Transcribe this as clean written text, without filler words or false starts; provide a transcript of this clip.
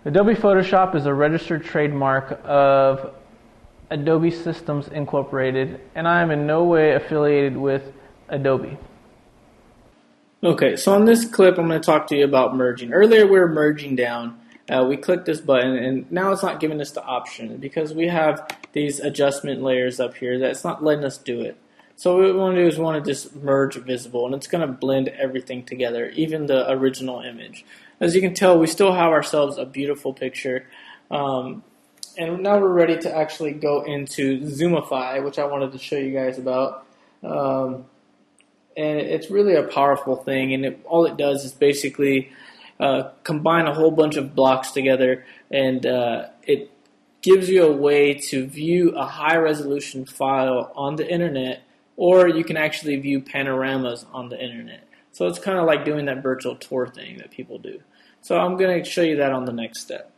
Adobe Photoshop is a registered trademark of Adobe Systems Incorporated, and I am in no way affiliated with Adobe. Okay, so on this clip, I'm going to talk to you about merging. Earlier, we were merging down. We clicked this button, and now it's not giving us the option because we have these adjustment layers up here that's not letting us do it. So what we want to do is we want to just merge visible, and it's going to blend everything together, even the original image. As you can tell, we still have ourselves a beautiful picture. And now we're ready to actually go into Zoomify, which I wanted to show you guys about. And it's really a powerful thing, and all it does is basically combine a whole bunch of blocks together, and it gives you a way to view a high-resolution file on the internet, or you can actually view panoramas on the internet. So it's kind of like doing that virtual tour thing that people do. So I'm going to show you that on the next step.